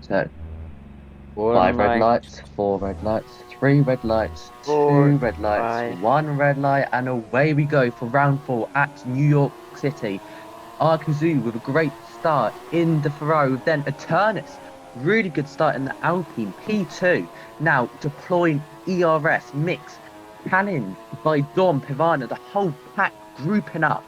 So One 5 red light, lights, 4 red lights, 3 red lights, four, 2 red lights, five. 1 red light, and away we go for round 4 at New York City. Arcazoo with a great start in the Ferrari, with then Eternus. Really good start in the Alpine P2. Now deploying ERS mix, challenged by Dom Pivana, the whole pack grouping up.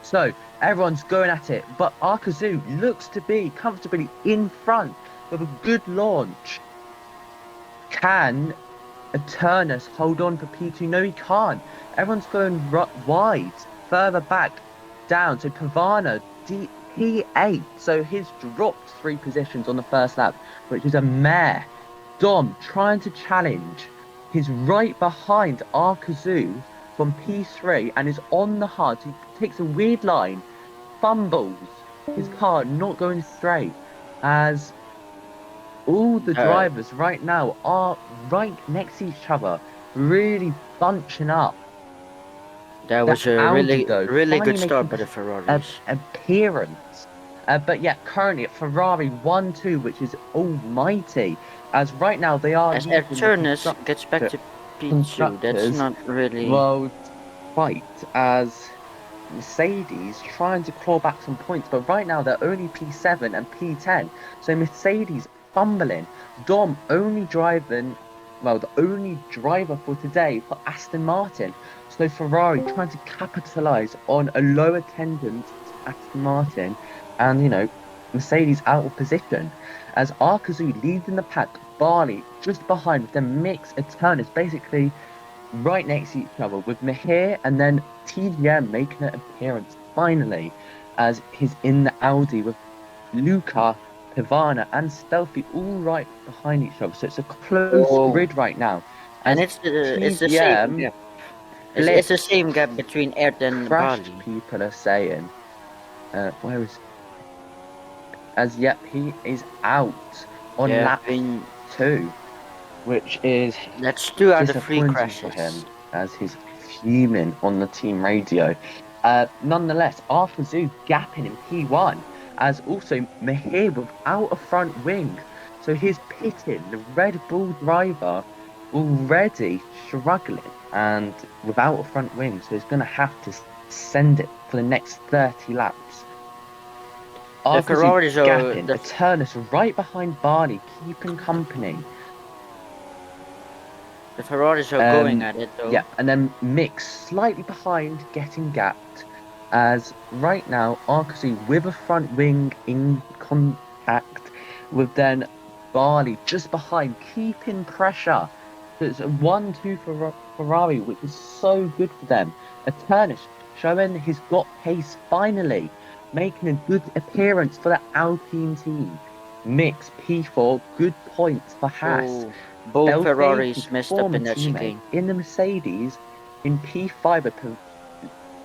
So everyone's going at it, but Arcazoo looks to be comfortably in front with a good launch. Can Eternus hold on for P2? No, he can't. Everyone's going wide, further back down. So Pavana, P8. So he's dropped 3 positions on the first lap, which is a mare. Dom trying to challenge. He's right behind Arcazoo from P3 and is on the hard. He takes a weird line, fumbles his car, not going straight, as all the Uh, drivers right now are right next to each other, really bunching up. that The was a Audi, really, though, really good finally start making by the a Ferraris. appearance. But yeah, currently at Ferrari 1-2, which is almighty, as right now they are As leading the Turnus gets back to P2, that's constructors not really. world fight, as Mercedes trying to claw back some points, but right now they're only P7 and P10. So Mercedes fumbling. Dom only driving, well, the only driver for today for Aston Martin. So Ferrari trying to capitalize on a low attendance Aston Martin, and Mercedes out of position. As Arcazou leads in the pack, Barley just behind with the mix Eternus basically right next to each other, with Mahir and then TGM making an appearance finally, as he's in the Audi with Luca, Pivana, and Stealthy all right behind each other. So it's a close Oh, grid right now, and as it's the same TGM gap. It's the same flipped, gap between Ert and crashed, Bali. people are saying. Where is, as yep, he is out on Yeah, lap I mean, 2, which is that's 2 out of 3 disappointing for crashes. him, as he's fuming on the team radio. Nonetheless, Arthur Zoo gapping in P1, as also Mahir without a front wing. So he's pitting the Red Bull driver already struggling and without a front wing. So he's going to have to send it for the next 30 laps. The Arthur Zoo Ferraris are gapping, the Eternus right behind Barney, keeping company. the Ferraris are going Um, at it yeah, though. and then Mix slightly behind, getting gapped, as right now Arcasy with a front wing in contact with then Barley just behind, keeping pressure. So it's a 1-2 for Ferrari, which is so good for them. Eternus showing he's got pace finally, making a good appearance for the Alpine team. Mix P4, good points for Haas. Oh, both Delphi, his Ferraris messed up former in that teammate, chicane. in the Mercedes in P5 with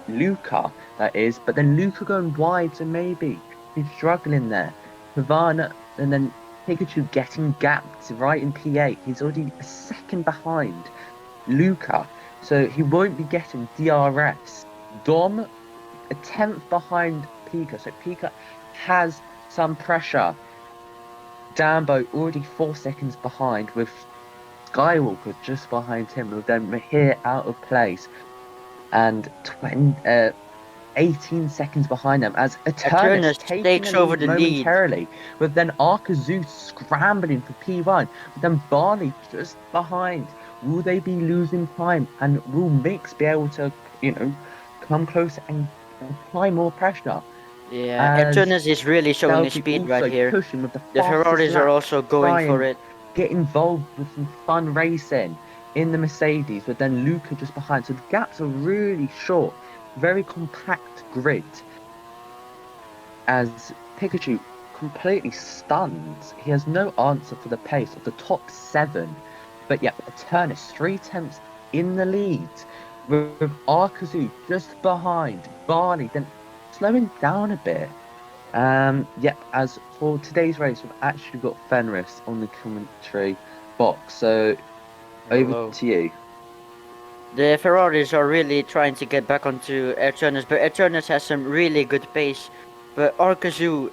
Luca, that is, but then Luca going wide, so maybe he's struggling there. Pavana and then Pikachu getting gapped right in P8. He's already a second behind Luca, so he won't be getting DRS. Dom, a tenth behind Pika, so Pika has some pressure. Dambo already 4 seconds behind, with Skywalker just behind him, with then Mahir out of place and 18 seconds behind them, as Eternus Eternus taking the takes over lead the lead. momentarily, with then Arcazoo scrambling for P1, with then Barley just behind. Will they be losing time, and will Mix be able to, come closer and apply more pressure? Yeah, As Eternus is really showing his Delphi speed right also here. pushing with the The fastest Ferraris are laps also to going try for and it. get involved with some fun racing in the Mercedes, with then Luca just behind. So the gaps are really short, very compact grid, as Pikachu completely stuns. He has no answer for the pace of the top 7. But yeah, Eternus 3 tenths in the lead, with Arcazoo just behind. Barley then slowing down a bit. Yep, as for today's race, we've actually got Fenris on the commentary box. So over Hello. to you. The Ferraris are really trying to get back onto Eternus, but Eternus has some really good pace. But Arcazoo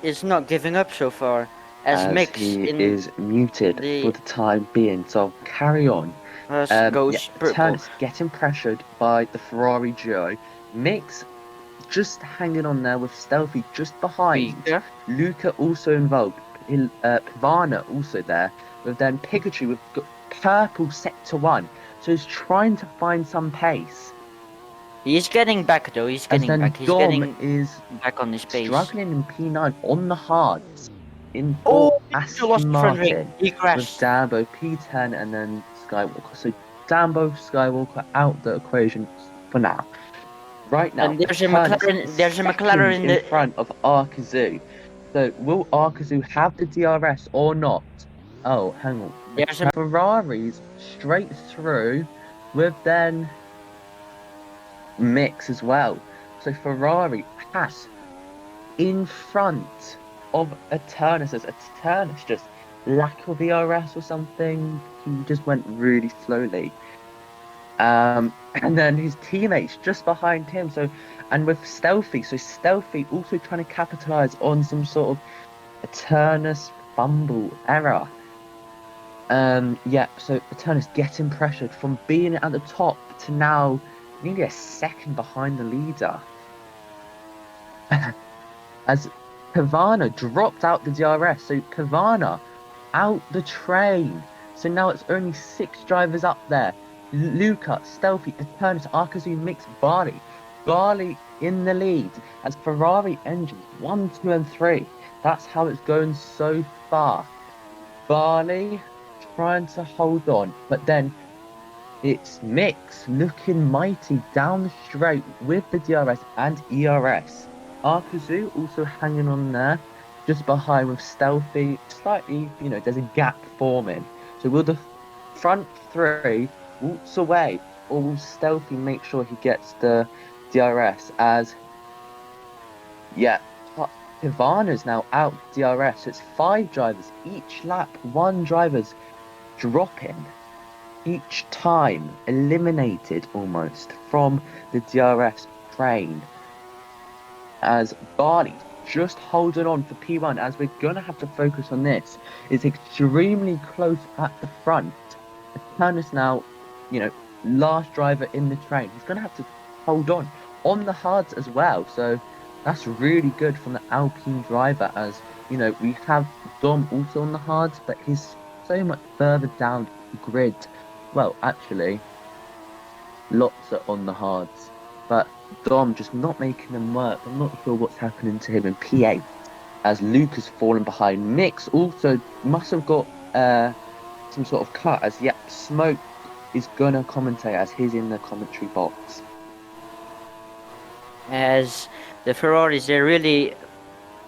is not giving up so far. as as Mix he in is muted for the the time being. So I'll carry on. Yeah, goes purple. Turnus getting pressured by the Ferrari duo. Mix just hanging on there with Stealthy just behind. Pika. Luca also involved. Pivana also there. With then Pikachu with purple sector one. So he's trying to find some pace. He's getting back though. He's As getting then back. He's Dom getting is back on his pace. struggling in P9 on the hards in Oh, for Pikachu lost Aston the front wing. Martin He with crashed. Dambo P10 and then Skywalker. So Dambo, Skywalker out the equation for now. Right now, And there's a Eternus is McLaren. There's a McLaren seconds in in the. front of Arcazoo. So will Arcazoo have the DRS or not? Oh, hang on. There's a. Ferraris straight through with then Mix as well. So Ferrari has in front of Eternus. As Eternus just lack of ERS or something. He just went really slowly. And then his teammates just behind him. So, and with Stealthy, so Stealthy also trying to capitalize on some sort of Eternus fumble error. Yeah, so Eternus getting pressured from being at the top to now nearly a second behind the leader. As Kavana dropped out the DRS. So Kavana out the train. So now it's only 6 drivers up there. Luca, Stealthy, Eternus, Arkazu, Mix, Barley. Barley in the lead as Ferrari engines 1, 2, and 3. That's how it's going so far. Barley trying to hold on, but then it's Mix looking mighty down the straight with the DRS and ERS. Arkazu also hanging on there, just behind with Stealthy. Slightly, there's a gap forming. So will the front three waltz away, or will Stealthy make sure he gets the DRS? As yeah, Ivana's now out DRS. So it's 5 drivers each lap. One driver's dropping each time, eliminated almost from the DRS train. As Barley just holding on for P1, as we're going to have to focus on this. It's extremely close at the front. Turnus now, last driver in the train. He's going to have to hold on the hards as well. So that's really good from the Alpine driver, as we have Dom also on the hards, but he's so much further down the grid. Well, actually, lots are on the hards, but Dom just not making them work. I'm not sure what's happening to him in P8, as Luke has fallen behind. Mix also must have got some sort of cut, as Smoke is gonna commentate as he's in the commentary box. As the Ferraris, they're really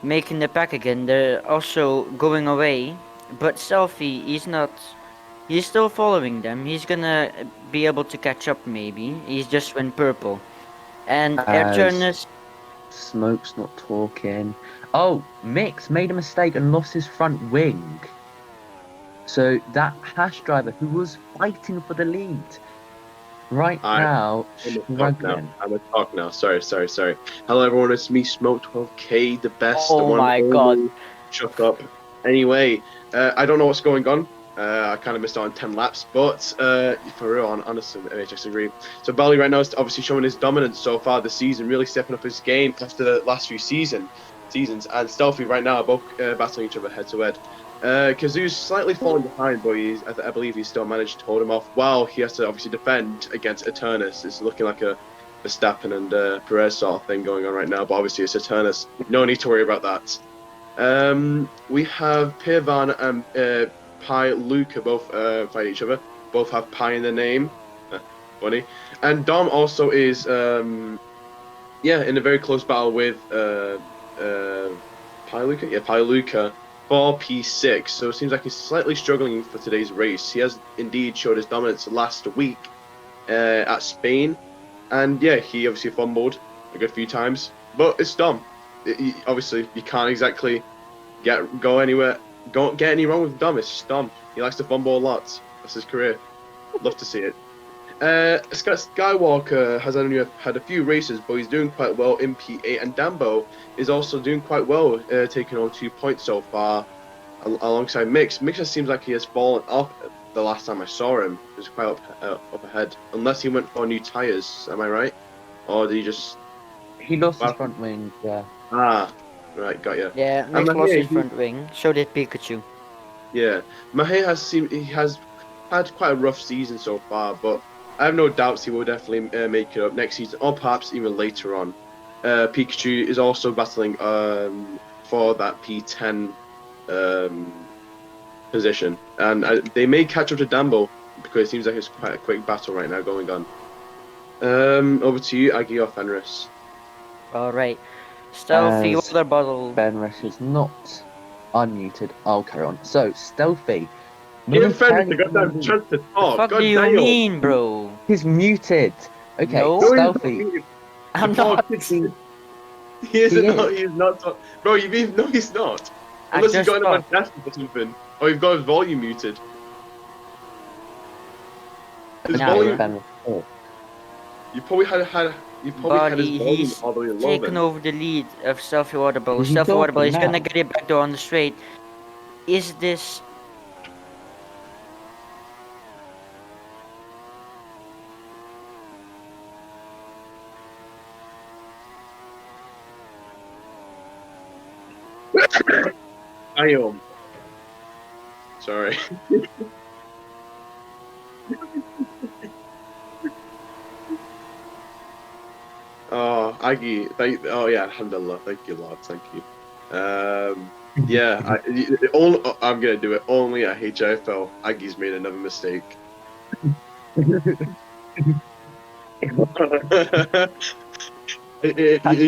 making the pack again. They're also going away. But Selfie, he's not. He's still following them. He's gonna be able to catch up maybe. He's just went purple. And As Airturnus. Smoke's not talking. Oh, Mix made a mistake and lost his front wing. So that Hash driver who was fighting for the lead right now struggling. I'm a talk now. Sorry. Hello, everyone. It's me, Smoke 12K, the best, the Oh one. my god. Shut up. Anyway, I don't know what's going on. I kind of missed out on 10 laps, but for real, honestly, I disagree. So Bally right now is obviously showing his dominance so far this season, really stepping up his game after the last few seasons. And Stealthy right now are both battling each other head to head. Kazoo's slightly falling behind, but I believe he's still managed to hold him off while he has to obviously defend against Eternus. It's looking like a Verstappen and Perez sort of thing going on right now, but obviously it's Eternus. No need to worry about that. We have Pirvan and Pi Luca both fight each other. Both have Pi in their name. Funny. And Dom also is, in a very close battle with Pi Luca? Yeah, Pi Luca for P6. So it seems like he's slightly struggling for today's race. He has indeed showed his dominance last week at Spain. And yeah, he obviously fumbled a good few times. But it's Dom. Obviously, you can't exactly get any wrong with Dom. It's just Dom. He likes to fumble a lot. That's his career. Love to see it. Skywalker has only had a few races, but he's doing quite well in P8, and Dambo is also doing quite well, taking on 2 points so far. alongside Mix. Mix just seems like he has fallen off the last time I saw him. He was quite up ahead. Unless he went for new tires, am I right? Or did he just... He lost his front wing. Yeah. Ah, right, got you. Yeah, And Mick lost his Mahir, front wing. So did Pikachu. yeah, Mahir he has had quite a rough season so far, but I have no doubts he will definitely make it up next season, or perhaps even later on. Pikachu is also battling for that P10 position, and they may catch up to Dambo because it seems like it's quite a quick battle right now going on. Over to you, Aggie or Fenris. Alright. Stealthy As water bottle. Fenris is not unmuted, I'll carry on. So, Stealthy. Give Fenris a momentarily in the goddamn lead. chance to The talk. fuck God do you damn. mean, bro? He's muted. Okay, No. No, he's not Stealthy. muted. I'm The not. kid- He isn't. He is. Not, he's not. Bro, you mean no? He's not. I Unless you've just got him on thought. Dashes or something, or you've got his volume muted. His Nah, volume. Fenris. Oh, You probably had. You probably But had his volume he's all the way low taken then. over the lead of Stealthy water bottle. Is he Stealthy water bottle. talking He's gonna now? get it back door on the straight. Is this? I am. Sorry. Oh, Aggie, oh yeah, alhamdulillah, thank you, Lord, thank you. Yeah, I'm gonna do it only at HIFL. Aggie's made another mistake. Bro,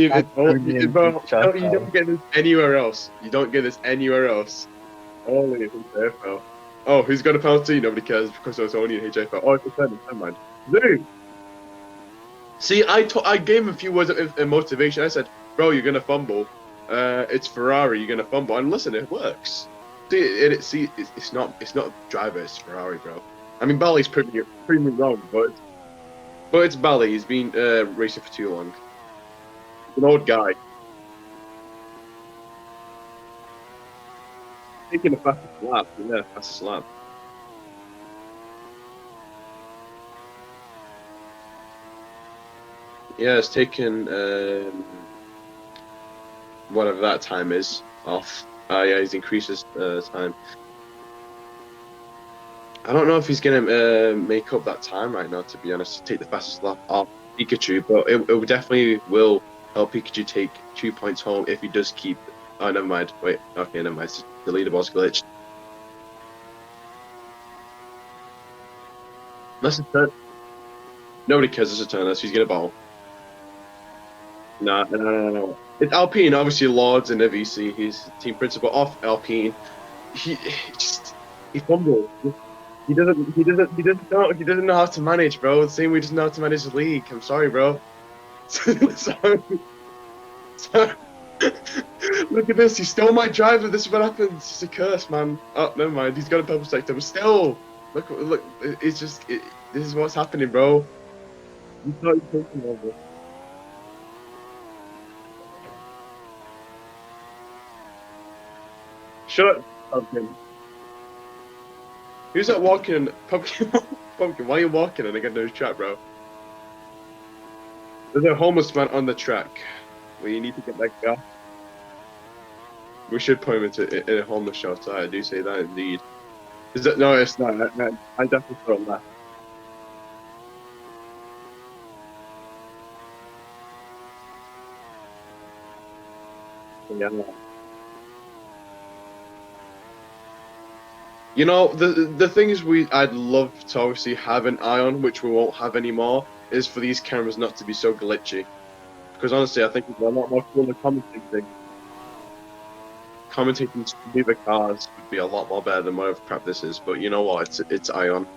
you don't get this anywhere else. You don't get this anywhere else. Only at HIFL. Oh, who's got a penalty? Nobody cares because it's only in HIFL. Oh, it's a never mind. Dude. See, I gave him a few words of motivation. I said, bro, you're gonna fumble. It's Ferrari, you're gonna fumble. And listen, it works. See, it's not driver, it's Ferrari, bro. I mean, Bally's pretty wrong, but it's Bally. He's been racing for too long. He's an old guy. Taking the fastest lap, yeah, fastest lap. Yeah, it's taken whatever that time is off. Yeah, he's increased his time. I don't know if he's gonna make up that time right now, to be honest, to take the fastest lap off Pikachu, but it definitely will help Pikachu take 2 points home if he does keep. Oh, never mind. Wait, okay, never mind. The leaderboard's glitched. That's a turn. Nobody cares. It's a turn. Unless he's gonna bowl. No. It's Alpine, obviously Lords and VC. He's team principal off Alpine. He fumbled. He doesn't know how to manage, bro. The same way he doesn't know how to manage the league. I'm sorry, bro. Sorry. Look at this. He stole my driver. This is what happens. It's a curse, man. Oh, never mind. He's got a purple sector, but still, look. It's just this is what's happening, bro. You thought you taking over. Shut up, Pumpkin. Who's that walking? Pumpkin, Pumpkin, why are you walking and I got no track, bro? There's a homeless man on the track. Well, you need to get that guy. We should put him in a homeless shelter. I do say that indeed. Is that no? It's not. I definitely thought that. Yeah. You know, the things I'd love to obviously have an eye on, which we won't have anymore, is for these cameras not to be so glitchy. Because honestly, I think it's a lot more cool to commentating. Commentating smoother cars would be a lot more better than whatever crap this is. But you know what? It's Ion.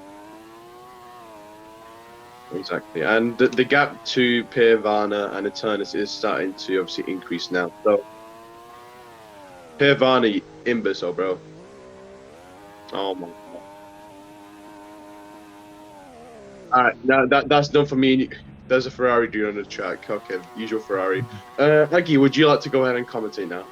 Exactly, and the gap to Pirvana and Eternus is starting to obviously increase now. So Pirvana, imbecile, bro. Oh my god. Alright, now that's done for me. There's a Ferrari dude on the track. Okay, usual Ferrari. Aggie, would you like to go ahead and commentate now?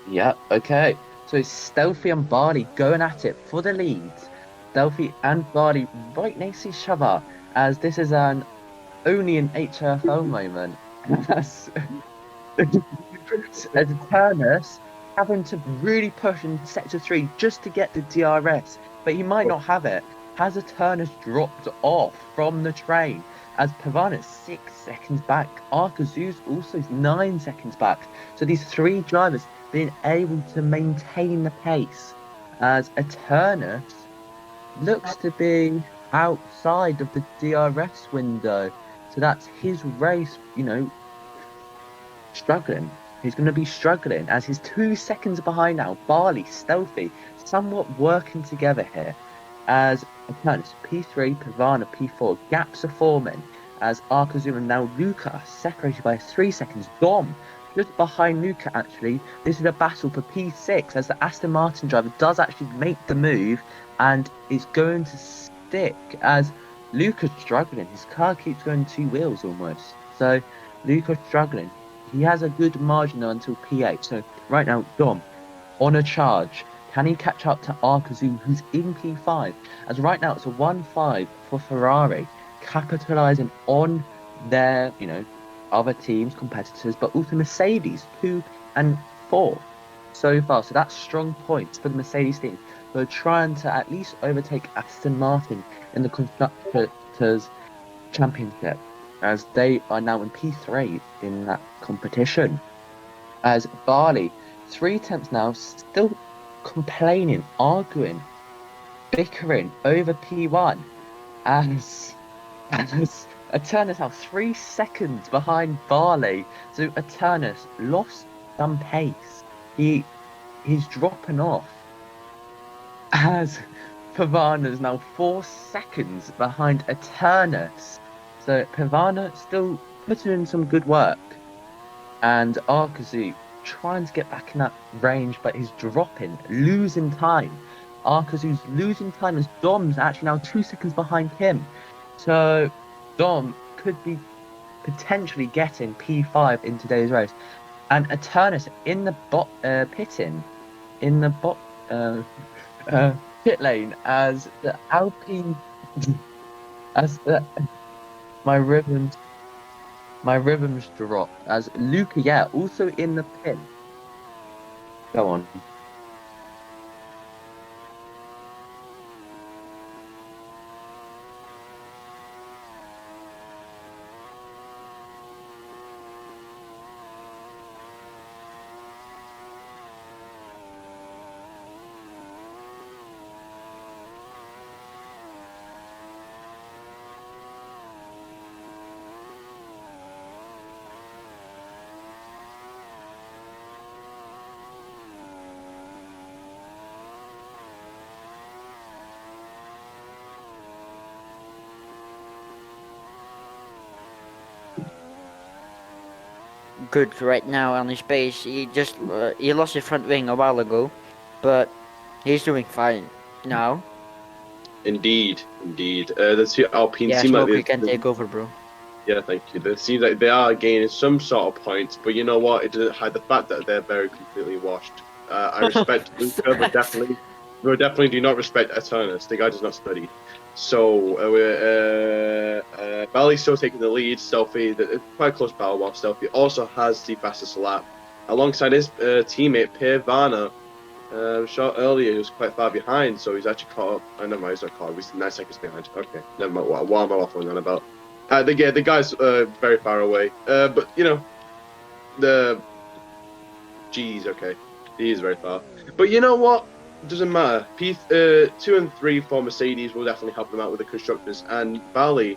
yeah, okay. So it's Stealthy and Barley going at it for the leads. Stealthy and Barley right next to each other, as this is an only an HIFL moment. As as Turnus having to really push in sector 3 just to get the DRS, but he might not have it. Has a Turnus dropped off from the train? As Pavana's 6 seconds back, Arkazu's also 9 seconds back. So these three drivers being able to maintain the pace, as Eternus looks to be outside of the DRS window. So that's his race, struggling. He's going to be struggling as he's 2 seconds behind now. Barley, Stealthy, somewhat working together here. As Eternus P3, Pavana P4, gaps are forming. As Arkazu and now Luca are separated by 3 seconds. Dom just behind Luca actually. This is a battle for P6 as the Aston Martin driver does actually make the move and is going to stick as Luca's struggling. His car keeps going 2 wheels almost. So Luca's struggling. He has a good margin until P8. So right now, Dom on a charge. Can he catch up to Arkazu, who's in P5? As right now, it's a 1-5 for Ferrari, capitalizing on their, other teams, competitors, but also Mercedes, 2 and 4 so far. So that's strong points for the Mercedes team. They're trying to at least overtake Aston Martin in the Constructors' Championship, as they are now in P3 in that competition. As Barley, 3 attempts now, still complaining, arguing, bickering over P1, as Eternus now 3 seconds behind Barley. So Eternus lost some pace. He's dropping off. As Pavana's now 4 seconds behind Eternus. So Pavana still putting in some good work. And Arkazu trying to get back in that range, but he's dropping, losing time. Arkazu's losing time as Dom's actually now 2 seconds behind him. So Dom could be potentially getting P5 in today's race. And Eternus in the pit lane as the Alpine as the my rhythms drop as Luca, also in the pit. Go on. Good right now on his pace. He lost his front wing a while ago, but he's doing fine now. Indeed. The two Alpine Yeah, seem like Smoke, you can take over, bro. Yeah, thank you. They seem like they are gaining some sort of points, but you know what? It doesn't hide the fact that they're very completely washed. I respect Luca, but definitely do not respect Eternus. The guy does not study. So Bally's still taking the lead. Stealthy, quite a close battle, while Stealthy also has the fastest lap. Alongside his teammate, Pavana, shot earlier, he was quite far behind, so he's actually caught up. I never mind, he's not caught up, he's 9 seconds behind. Okay, never mind, what am I waffling on about? The guy's very far away, but okay, he is very far. But you know what? It doesn't matter. P2 and 3 for Mercedes will definitely help them out with the constructors. And Bali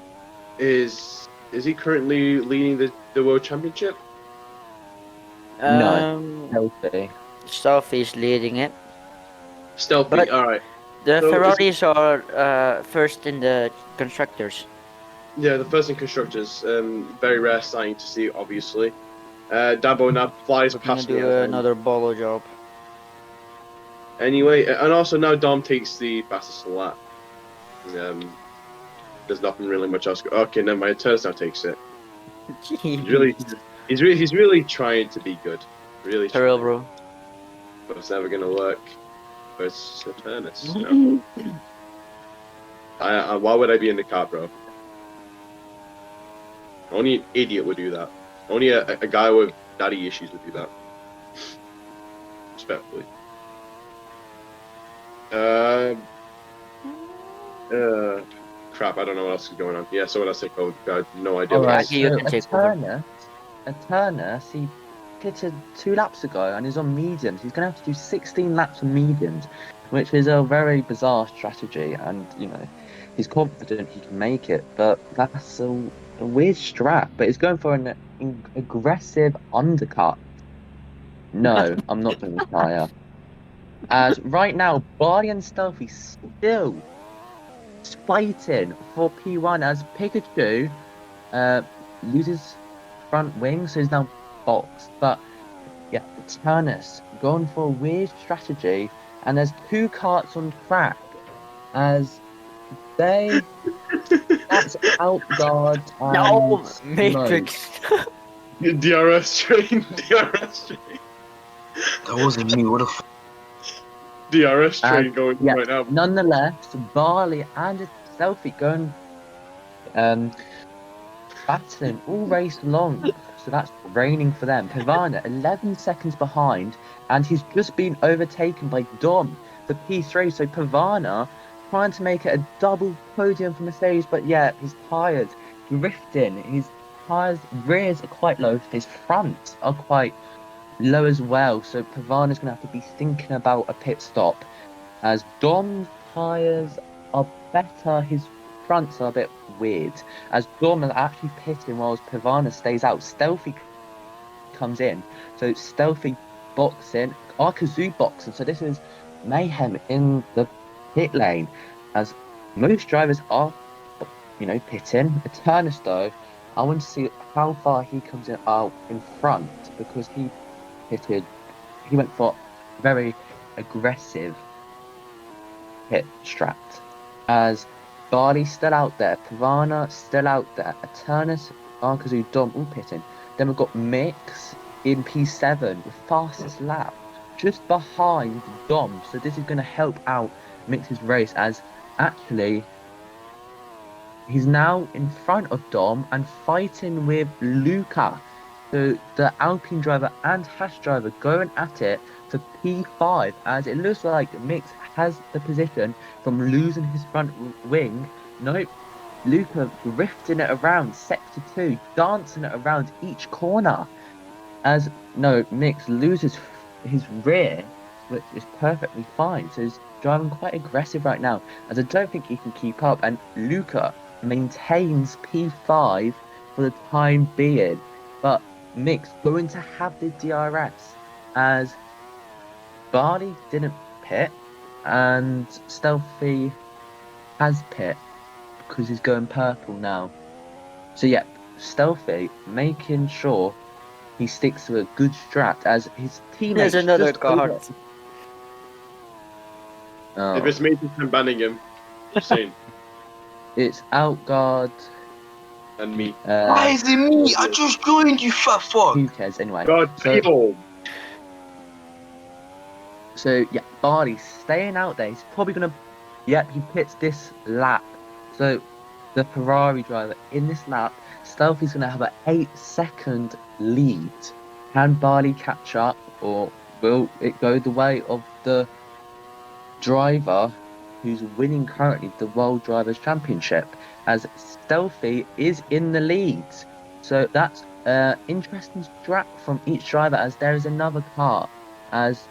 is he currently leading the World Championship? No, Stealthy. Stealthy's leading it. Stealthy, But all right. The So Ferraris are first in the constructors. Yeah, the first in constructors. Very rare sighting to see, obviously. Dabo now flies past me. Do another bolo job. Anyway, and also now Dom takes the fastest lap. There's nothing really much else. Okay, never mind. Turns now takes it. He's really trying to be good. Really. For real, bro. but it's never going to work. But it's Saturnus. No. Why would I be in the car, bro? Only an idiot would do that. Only a guy with daddy issues would do that. Respectfully. Crap, I don't know what else is going on. Yeah, someone else take over. I have no idea All what right, else. Aki, you so can take over. Eternus, he pitted 2 laps ago and he's on mediums. He's going to have to do 16 laps on mediums, which is a very bizarre strategy. And, he's confident he can make it, but that's a weird strat. But he's going for an aggressive undercut. No, I'm not doing this tire. As right now, Barley and Stealthy still fighting for P1 as Pikachu loses front wing, so he's now boxed. But yeah, Turnus going for a weird strategy, and there's 2 carts on track as they that's Outguard No, and Smoke. Matrix. DRS train, DRS train, That wasn't me. What the f? DRS train going Yeah, right now. nonetheless, Barley and Stealthy going battling all race long. So that's raining for them. Pivana 11 seconds behind, and he's just been overtaken by Dom for P3. So Pivana trying to make it a double podium for Mercedes, but yeah, his tyres drifting. His tyres rears are quite low. His fronts are quite low as well. So Pivana's going to have to be thinking about a pit stop, as Dom's tyres are better. His fronts are a bit weird, as Dom is actually pitting whilst Pivana stays out. Stealthy comes in, so Stealthy boxing, Arkazu boxing. So this is mayhem in the pit lane, as most drivers are, pitting. Eternus though, I want to see how far he comes out in front, because he went for very aggressive pit strat, as Barley still out there, Pivana still out there, Eternus, Arkazu, Dom all pitting. Then we've got Mix in P7 with fastest lap, just behind Dom. So this is going to help out Mix's race, as actually he's now in front of Dom and fighting with Luca. So the Alpine driver and Haas driver going at it for P5, as it looks like Mix has the position from losing his front wing. Nope, Luca drifting it around sector 2, dancing it around each corner. As no, Mix loses his rear, which is perfectly fine. So he's driving quite aggressive right now, as I don't think he can keep up. And Luca maintains P5 for the time being, but Mix going to have the DRS, as Barley didn't pit and Stealthy has pit because he's going purple now. So yeah, Stealthy making sure he sticks to a good strat, as his teammates There's another just card. over- Oh, If it's Matrix, I'm banning him. Just saying. it's Outguard. And me. Why is it me? I just joined, you fat fuck. Who cares anyway? God, people. So yeah, Barley staying out there. He's probably gonna. Yep, he pits this lap. So the Ferrari driver in this lap, Stealthy's gonna have an 8-second lead. Can Barley catch up, or will it go the way of the driver who's winning currently the World Drivers' Championship? As Stealthy is in the lead. So that's interesting strat from each driver, as there is another car. As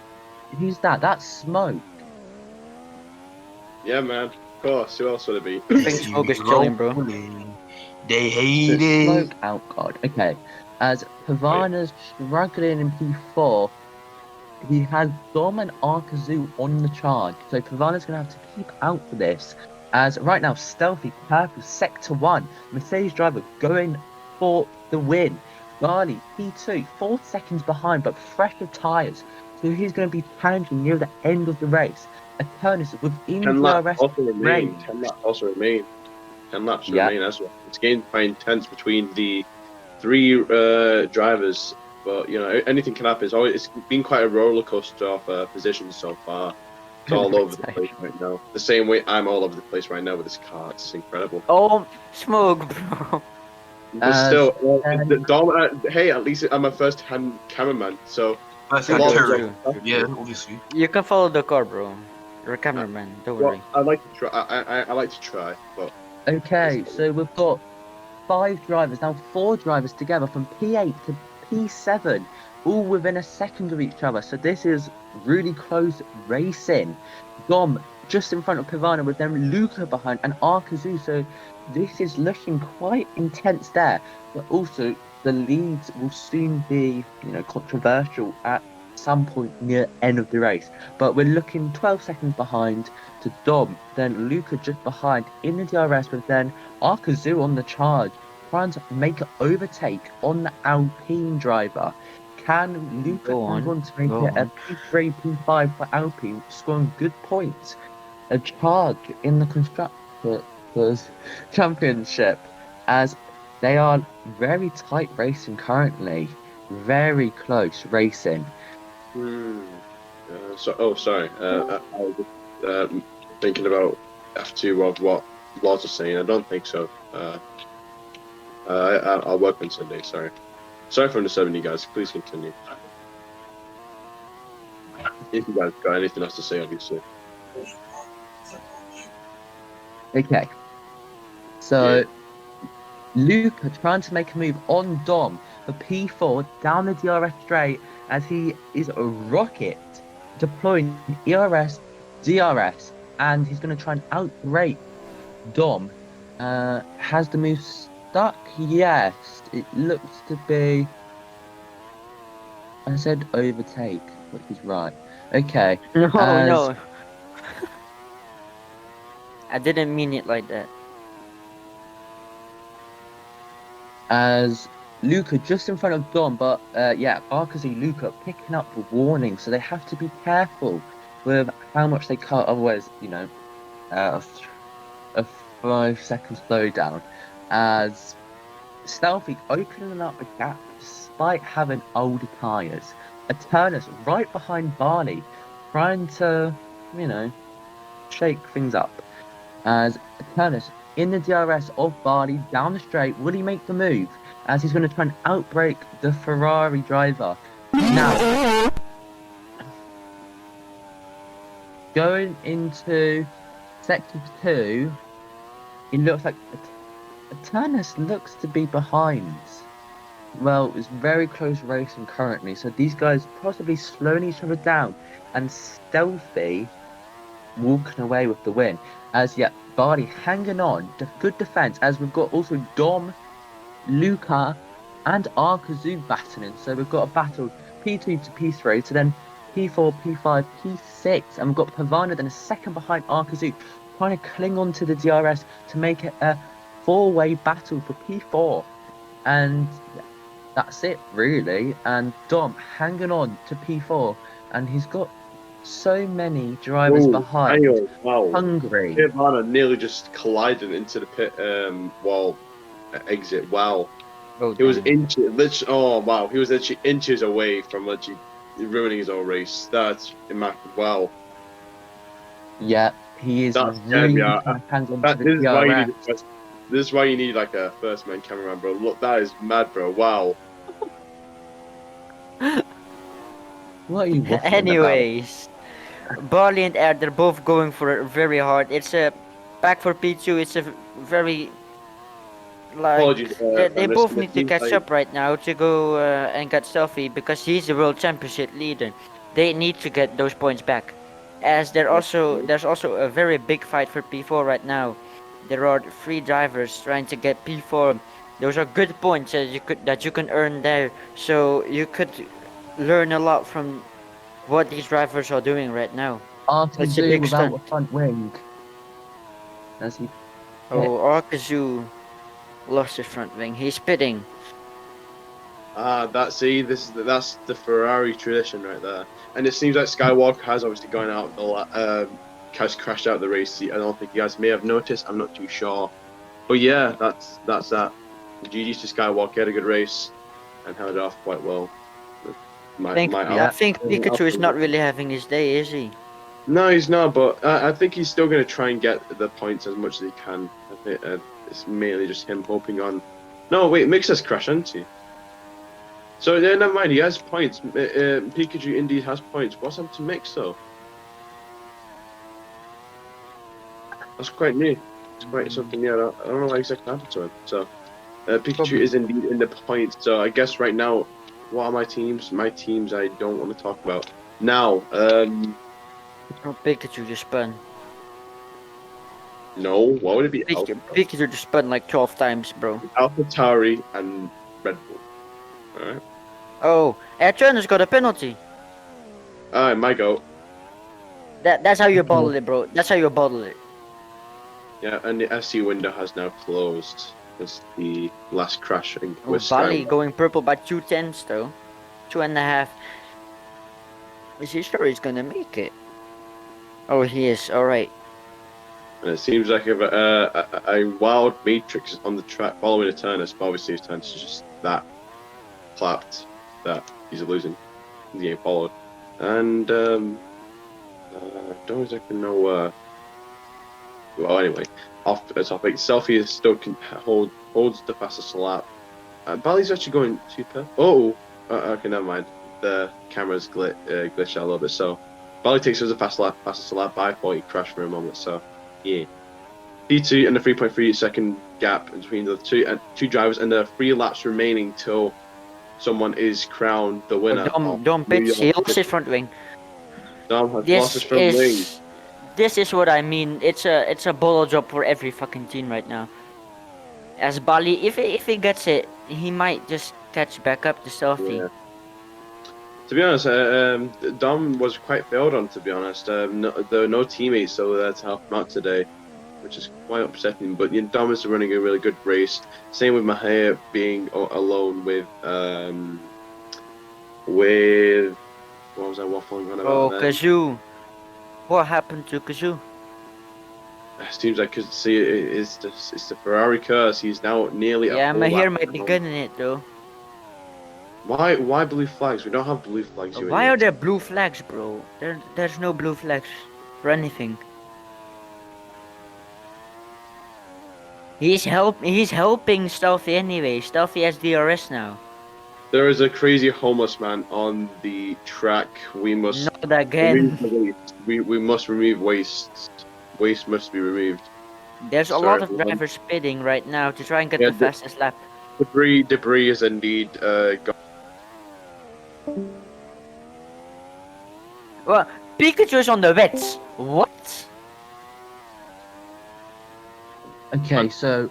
who's that? That's Smoke. Yeah, man. Of course. Who else would it be? I think Smoke is chilling, bro. They So hate it. Smoke out guard. Okay. As Pavana's struggling in P4, he has Dom and Arkazu on the charge. So Pavana's going to have to keep out for this. As right now, Stealthy, purple, sector 1. Mercedes driver going for the win. Barley, P2, 4 seconds behind, but fresher tyres. So he's going to be challenging near the end of the race. Eternus within 10 laps DRS also remain. range. 10 laps also remain. 10 laps Yeah. remain as well. It's getting quite intense between the 3 drivers but you know anything can happen. It's been quite a roller coaster of positions so far. It's all over the place right now. The same way I'm all over the place right now with this car. It's incredible. Oh, smoke, bro. But still, then Dom. Hey, at least I'm a first-hand cameraman, so First a hand lot of True, Terry. true, true. Yeah, obviously. You can follow the car, bro. You're a uh, cameraman. Don't well, worry. I like to try. I like to try, but it's okay, so we've got 5 drivers now, 4 drivers together from P8 to P7, all within a second of each other. So this is really close racing. Dom just in front of Pivana with them, Luca behind, and Arkazu. So this is looking quite intense there. But also the leads will soon be, controversial at some point near end of the race. But we're looking 12 seconds behind to Dom, then Luca just behind in the DRS, with then Arkazu on the charge, trying to make an overtake on the Alpine driver. Can Luca Go hang on. on to make Go it a on. P3, P5 for Alpine, scoring good points? A charge in the Constructors' Championship, as they are very tight racing currently. Very close racing. hmm. Sorry. I was just thinking about F2 of what Laws was saying. I don't think so. I'll work on Sunday. Sorry for disturbing you guys. Please continue. If you guys got anything else to say, obviously. Okay, Yeah. so Luca trying to make a move on Dom for P4 down the DRS straight, as he is a rocket deploying ERS, DRS, and he's going to try and outbrake Dom. Has the move stuck? Yes, it looks to be. I said overtake, which is right. Okay, No, as no. I didn't mean it like that. as Luca just in front of Dom, but yeah, Arkazi Luca picking up the warning, so they have to be careful with how much they cut. Otherwise, uh, a 5 second slowdown. As Stealthy opening up a gap despite having older tyres. A Turnus right behind Barley, trying to, you know, shake things up. As Turnus in the DRS of Barley down the straight, will he make the move? As he's going to try and outbrake the Ferrari driver. Now, going into sector 2, it looks like Turnus looks to be behind. Well, it's very close racing currently, so these guys possibly slowing each other down, and Stealthy walking away with the win. As yet, Bardi hanging on, good defense, as we've got also Dom, Luca, and Arkazu battling. So we've got a battle P2 to P3 to then P4, P5, P6, and we've got Pavana then a second behind Arkazu, trying to cling on to the DRS to make it a 4-way battle for P4. And that's it, really. And Dom hanging on to P4, and he's got so many drivers Oh, behind. wow. Hungry. Ivana nearly just collided into the pit wall exit. Wow. Oh, He was damn. inches. Oh wow. He was literally inches away from literally ruining his own race. That's immaculate. Wow. Yeah, he is That scared me really out. trying to hang on to the This is why you need. DRS. This is why you need like a first man cameraman, bro. Look, that is mad, bro. Wow. What are you waffling about? Anyways, Barley and Air, they're both going for it very hard. It's a back for P2. It's a very like Apologies. they Fran, both it need to seems catch like- up right now to go and get Selfie because he's the world championship leader. They need to get those points back, as there's also a very big fight for P4 right now. There are 3 drivers trying to get P4. Those are good points that you can earn there. So you could learn a lot from what these drivers are doing right now. After It's a Zoo big without stunt. a front wing. As he Oh, Arkazu lost his front wing. He's spitting. that's the Ferrari tradition right there. And it seems like Skywalker has obviously gone out a lot, has crashed out the race. I don't think you guys may have noticed. I'm not too sure. But yeah, that's that. GG's to Skywalker, had a good race and held it off quite well. My think my Yeah. I think Pikachu is not really having his day, is he? No, he's not. But I think he's still going to try and get the points as much as he can. I think it's mainly just him hoping on. No, wait, Mix has crashed, hasn't he? So yeah, never mind. He has points. Pikachu indeed has points. What's happened to Mix though? That's quite new. It's quite something new. I don't know what exactly happened to him. So Pikachu Probably. is indeed in the points. So I guess right now, what are my teams? My teams I don't want to talk about now. Oh, Pikachu just spun. No. Why would it be Pikachu just spun like 12 times, bro. AlphaTauri and Red Bull? All right. Oh, Turner's got a penalty. All right, my go. That's how you bottle it, bro. That's how you bottle it. Yeah, and the SC window has now closed. It's the last crashing Oh, with Bali Sky. going purple by 2/10 though. 2.5. Is he sure he's gonna make it? Oh, he is. Alright. And it seems like a wild matrix is on the track following Eternus, but obviously Eternus is just that clapped that he's losing. The game followed. And don't exactly know well anyway, off the topic, Selfie is still holds the fastest lap. Bali's actually going super. Okay, never mind. The camera's glitched out a little bit. So Bali takes us the fastest lap by 40 crash for a moment. So yeah, P2 and the 3.3 second gap between the two drivers, and there are 3 laps remaining till someone is crowned the winner. Dom pits. He lost his front wing. Dom has lost his front wing. This is what I mean. It's a bolo job for every fucking team right now. As Bali, if he gets it, he might just catch back up to Selfie. Yeah. To be honest, Dom was quite failed on. To be honest, there were no teammates, so that's help him out today, which is quite upsetting. But Dom is running a really good race. Same with Mahia being alone with what was I waffling on about? Oh, Kazoo. What happened to Kazoo? It seems like it's the Ferrari curse. He's now nearly Yeah, a whole Mahir lap might be down. getting it though. Why blue flags? We don't have blue flags. You Why are idiots. there blue flags, bro? There's no blue flags for anything. He's helping Stealthy anyway. Stealthy has DRS now. There is a crazy homeless man on the track. We must Not again. remove the waste. We must remove waste. Waste must be removed. There's a Sorry, lot of everyone. drivers speeding right now to try and get Yeah, the fastest lap. Debris is indeed gone. Well, Pikachu's on the wets. What? Okay, so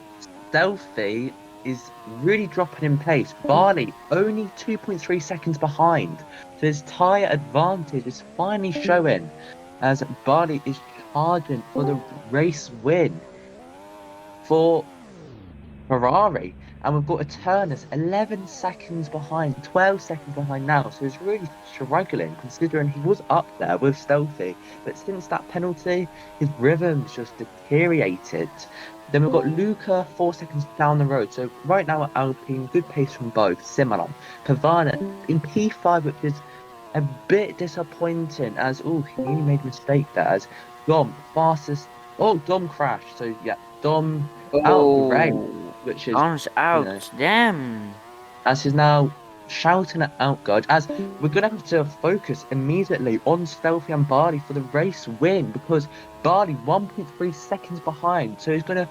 Stealthy is really dropping in pace. Barley only 2.3 seconds behind. So his tyre advantage is finally showing as Barley is charging for the race win for Ferrari. And we've got Eternus 11 seconds behind, 12 seconds behind now. So he's really struggling considering he was up there with Stealthy. But since that penalty, his rhythm's just deteriorated. Then we've got Luca 4 seconds down the road. So right now at Alpine, good pace from both, similar. Pavana in P5, which is a bit disappointing as, he nearly made a mistake there. As Dom, fastest, Dom crashed. So yeah, Dom out of the race, which is, Dom's out. know, Damn. as he's now shouting at Outguard, as we're going to have to focus immediately on Stealthy and Barley for the race win, because Barley 1.3 seconds behind, so he's going to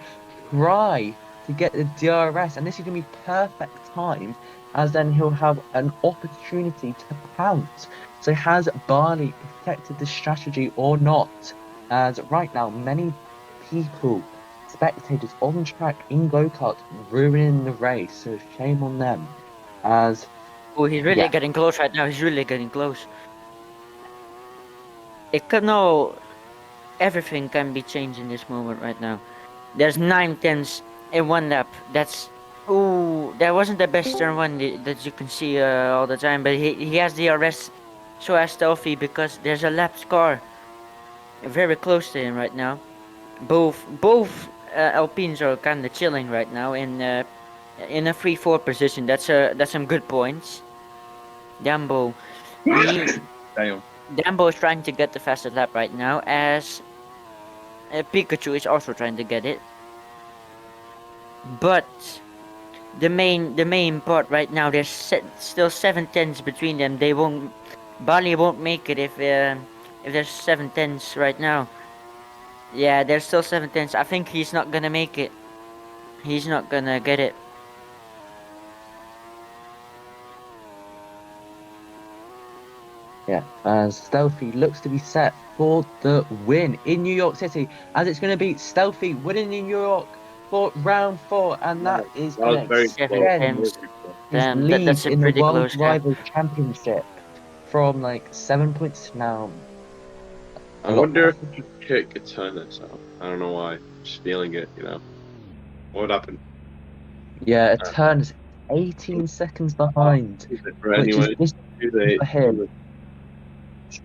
try to get the DRS, and this is going to be perfect time, as then he'll have an opportunity to pounce. So has Barley perfected the strategy or not? As right now, many people, spectators on track in go-kart, ruining the race, so shame on them. As Oh, he's really Yeah. getting close right now. He's really getting close. It can no. Everything can be changed in this moment right now. There's 9/10s in one lap. That's. Ooh, that wasn't the best turn one that you can see all the time. But he has the arrest. So has Stealthy because there's a lap scar very close to him right now. Both Alpines are kind of chilling right now in a 3-4 position. That's some good points. Jambo, Damn. Dambo is trying to get the fastest lap right now, as Pikachu is also trying to get it. But the main part right now, there's still 7 tenths between them. Bali won't make it if there's 7 tenths right now. Yeah, there's still 7 tenths. I think he's not gonna make it. He's not gonna get it. Yeah, as Stealthy looks to be set for the win in New York City, as it's going to be Stealthy winning in New York for round 4, and that is That was going to very Seven close. extend tenths. his Damn, lead that's a in the pretty World close gap. Rivals Championship from like 7 points to now. I wonder if we could kick a turn this out. I don't know why. Just feeling it, you know. What would happen? Yeah, a turn is 18 seconds behind, For which is anyway, just too late. for him.